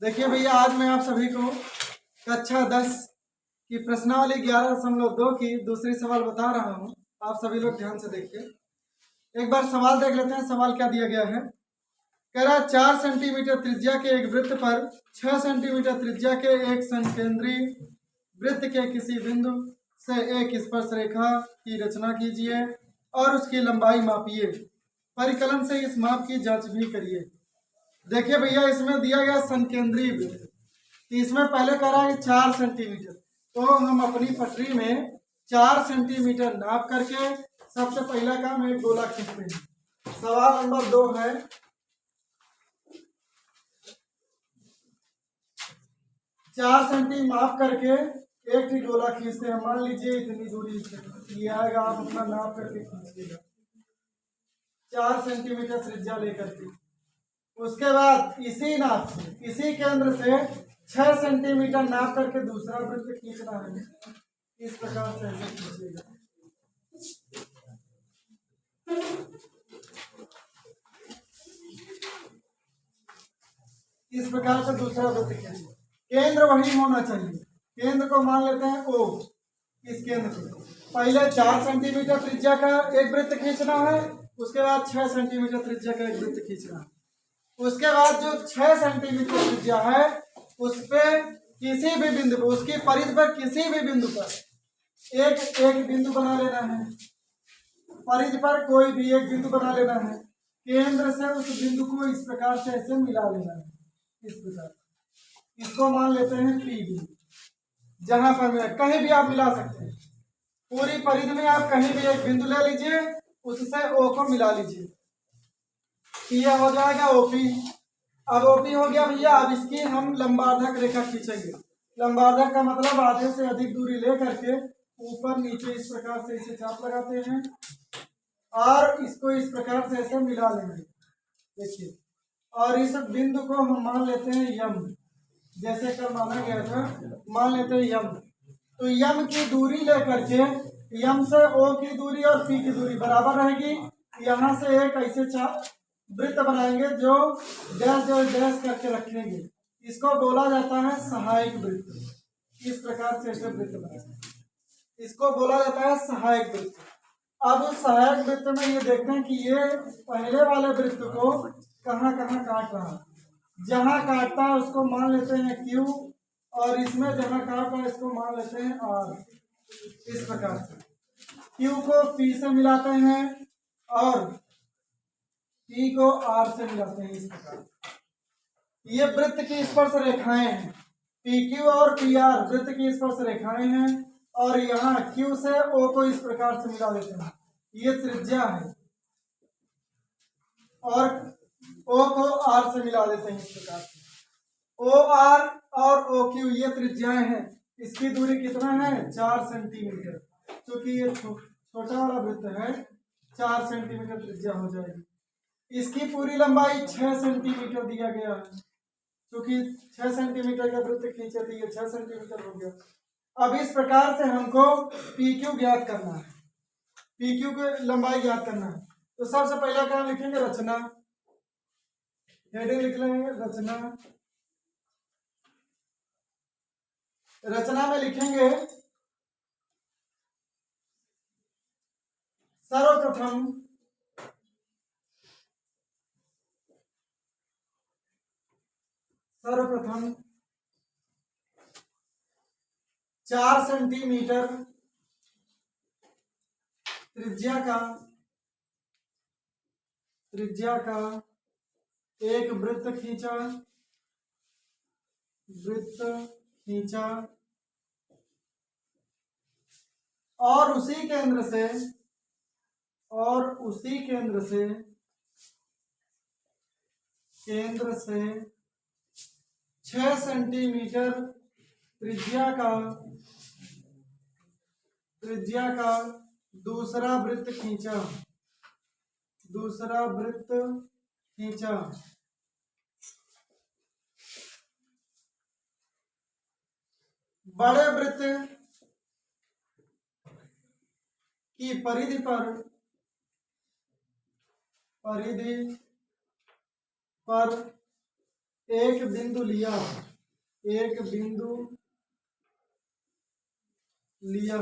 देखिए भैया, आज मैं आप सभी को कक्षा 10 की प्रश्नावली 11.2 की दूसरी सवाल बता रहा हूँ। आप सभी लोग ध्यान से देखिए। एक बार सवाल देख लेते हैं। सवाल क्या दिया गया है। कह रहा 4 सेंटीमीटर त्रिज्या के एक वृत्त पर 6 सेंटीमीटर त्रिज्या के एक संकेंद्री वृत्त के किसी बिंदु से एक स्पर्श रेखा की रचना कीजिए और उसकी लंबाई मापिए। परिकलन से इस माप की जांच भी करिए। देखिए भैया, इसमें दिया गया संकेंद्रीय वृत्त, इसमें पहले कह रहा है 4 सेंटीमीटर, तो हम अपनी पटरी में 4 सेंटीमीटर नाप करके सबसे पहला काम एक गोला खींचते हैं। सवाल नंबर 2 है, चार सेंटी माप करके एक ही गोला खींचते हैं। मान लीजिए इतनी दूरी ये आएगा, आप अपना नाप करके खींचिएगा 4 सेंटीमीटर त्रिज्या लेकर के। उसके बाद इसी नाप से, इसी केंद्र से 6 सेंटीमीटर नाप करके दूसरा वृत्त खींचना है। इस प्रकार से ऐसे खींचिएगा। इस प्रकार से दूसरा वृत्त खींचिए। केंद्र वही होना चाहिए। केंद्र को मान लेते हैं O। इस केंद्र को पहले 4 सेंटीमीटर त्रिज्या का एक वृत्त खींचना है, उसके बाद 6 सेंटीमीटर त्रिज्या का एक वृत्त खींचना है। उसके बाद जो 6 सेंटीमीटर त्रिज्या है उस पे किसी भी बिंदु पर, उसकी परिधि पर किसी भी बिंदु पर एक बिंदु बना लेना है। परिधि पर कोई भी एक बिंदु बना लेना है। केंद्र से उस बिंदु को इस प्रकार से ऐसे मिला लेना है। इस प्रकार इसको मान लेते हैं P बिंदु। जहां पर मिला, कहीं भी आप मिला सकते हैं। पूरी परिधि में आप कहीं भी एक बिंदु ले लीजिए, उससे O को मिला लीजिए। यह हो जाएगा OP। अब OP हो गया भैया। अब इसकी हम लंबार्धक रेखा खींचेंगे। लंबार्धक का मतलब आधे से अधिक दूरी ले करके ऊपर नीचे इस प्रकार से इसे चाप लगाते हैं और इसको इस प्रकार से ऐसे मिला लेंगे। देखिए, और इस बिंदु को हम मान लेते हैं यम। जैसे कल माना गया था, मान लेते हैं यम। तो यम की दूरी लेकर के यम से O की दूरी और P की दूरी बराबर रहेगी। यहाँ से एक ऐसे चाप वृत्त बनाएंगे जो डैश करके रखेंगे। इसको बोला जाता है सहायक वृत्त। इस प्रकार से ऐसे वृत्त बनाएंगे, इसको बोला जाता है सहायक वृत्त। अब उस सहायक वृत्त में ये देखते हैं कि ये पहले वाले वृत्त को कहाँ कहाँ काट रहा है। जहाँ काटता है उसको मान लेते हैं Q, और इसमें जहाँ काट रहा है इसको मान लेते हैं R। इस प्रकार से Q को P से मिलाते हैं और P को R से मिलाते हैं। इस प्रकार ये वृत्त की स्पर्श रेखाएं हैं। PQ और PR वृत्त की स्पर्श रेखाएं हैं और यहाँ Q से O को इस प्रकार से मिला देते हैं। ये त्रिज्या है और O को R से मिला देते हैं। इस प्रकार से OR और OQ ये त्रिज्याएं हैं। इसकी दूरी कितना है? 4 सेंटीमीटर। क्योंकि ये छोटा वाला वृत्त है, 4 सेंटीमीटर त्रिज्या हो जाएगी। इसकी पूरी लंबाई 6 सेंटीमीटर दिया गया है। क्योंकि 6 सेंटीमीटर का वृत्त खींचे तो ये 6 सेंटीमीटर हो गया। अब इस प्रकार से हमको PQ ज्ञात करना है। PQ की लंबाई ज्ञात करना है। तो सबसे पहला काम लिखेंगे रचना। हेडिंग लिख लेंगे रचना। रचना में लिखेंगे सर्वप्रथम सर्वप्रथम 4 सेंटीमीटर त्रिज्या का एक वृत्त खींचा और उसी केंद्र से 6 सेंटीमीटर त्रिज्या का दूसरा वृत्त खींचा। बड़े वृत्त की परिधि पर एक बिंदु लिया, एक बिंदु लिया,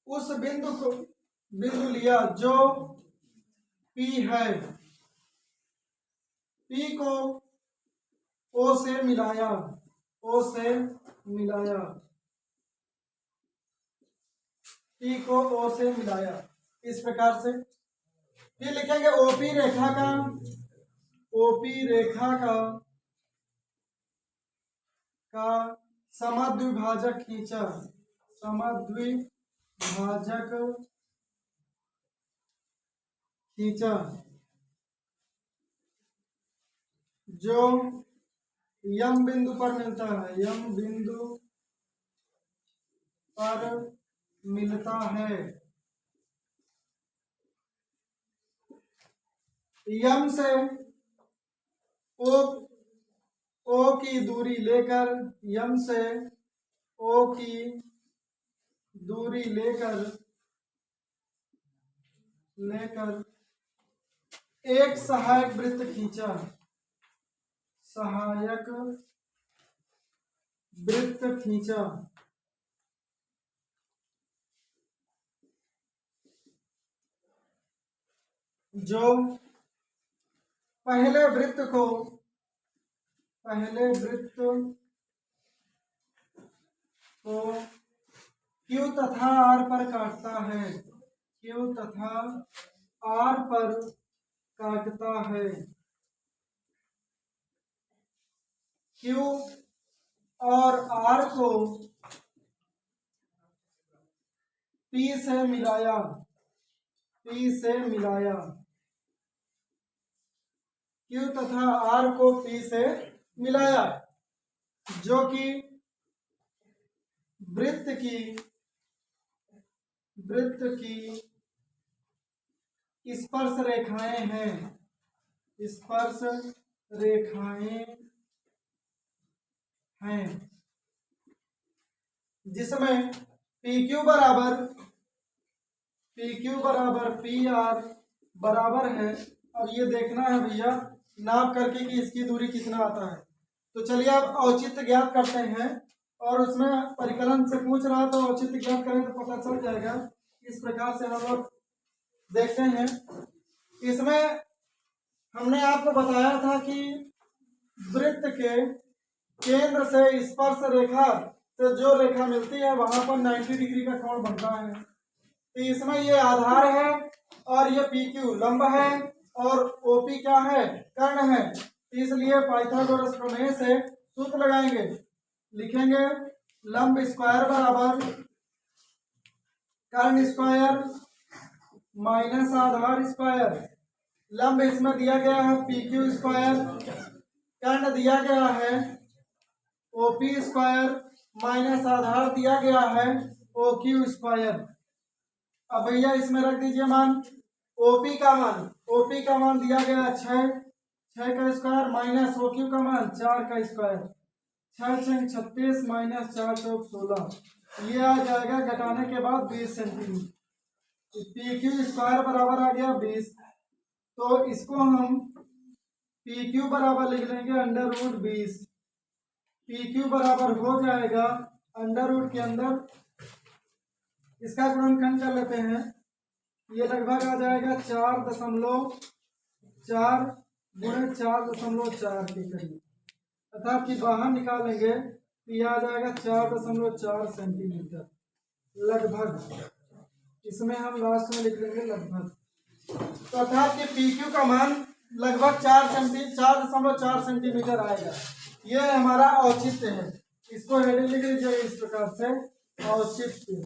उस बिंदु लिया जो P है, P को O से मिलाया, O से मिलाया, P को O से मिलाया, इस प्रकार से। फिर लिखेंगे OP रेखा का, OP रेखा का समद्विभाजक खींचा, समद्विभाजक खींचा जो यम बिंदु पर मिलता है, यम बिंदु पर मिलता है। यम से ओ की दूरी लेकर, यम से ओ की दूरी लेकर एक सहायक वृत्त खींचा, सहायक वृत्त खींचा जो पहले वृत्त को Q तथा R पर काटता है, Q तथा R पर काटता है। Q और R को P से मिलाया, P से मिलाया, Q तथा R को P से मिलाया जो कि वृत्त की स्पर्श रेखाएं हैं, स्पर्श रेखाएं हैं, जिसमें PQ बराबर PR बराबर है। अब ये देखना है भैया नाप करके कि इसकी दूरी कितना आता है। तो चलिए अब औचित्य ज्ञात करते हैं, और उसमें परिकलन से पूछ रहा है तो औचित्य ज्ञात करें तो पता चल जाएगा। इस प्रकार से हम लोग देखते हैं। इसमें हमने आपको बताया था कि वृत्त के केंद्र से स्पर्श रेखा से जो रेखा मिलती है वहां पर 90 डिग्री का कोण बनता है। तो इसमें ये आधार है और ये PQ लंब है और OP क्या है, कर्ण है। इसलिए पाइथागोरस प्रमेय से सूत्र लगाएंगे, लिखेंगे लंब स्क्वायर बराबर कर्ण स्क्वायर माइनस आधार स्क्वायर। लंब इसमें दिया गया है PQ स्क्वायर, कर्ण दिया गया है OP स्क्वायर माइनस आधार दिया गया है OQ स्क्वायर। अब भैया इसमें रख दीजिए मान OP का मान दिया गया 6 का स्क्वायर माइनस OQ का मान 4 का स्क्वायर, 6 6 36 माइनस 4 चौक 16, ये आ जाएगा घटाने के बाद 20 सेंटीमीटर। PQ स्क्वायर बराबर आ गया 20, तो इसको हम PQ बराबर लिख लेंगे √20। PQ बराबर हो जाएगा अंडर के अंदर इसका गुणनखंड कर लेते हैं, ये लगभग आ जाएगा 4.4 गुणे 4.4 के करीब, अर्थात कि बाहर निकालेंगे तो यह आ जाएगा 4.4 सेंटीमीटर लगभग। इसमें हम लास्ट में लिख लेंगे लगभग। तो अर्थात कि PQ का मान लगभग 4.4 सेंटीमीटर आएगा। यह हमारा औचित्य है, इसको हेडिंग लिख लीजिएगा इस प्रकार से, औचित्य।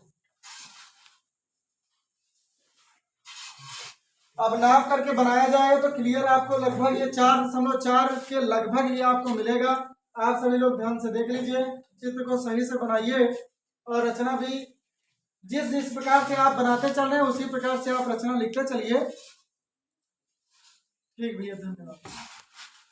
अब नाप करके बनाया जाएगा तो क्लियर आपको लगभग ये 4.4 के लगभग ये आपको मिलेगा। आप सभी लोग ध्यान से देख लीजिए, चित्र को सही से बनाइए और रचना भी जिस प्रकार से आप बनाते चल रहे हैं उसी प्रकार से आप रचना लिखते चलिए। ठीक भैया, धन्यवाद।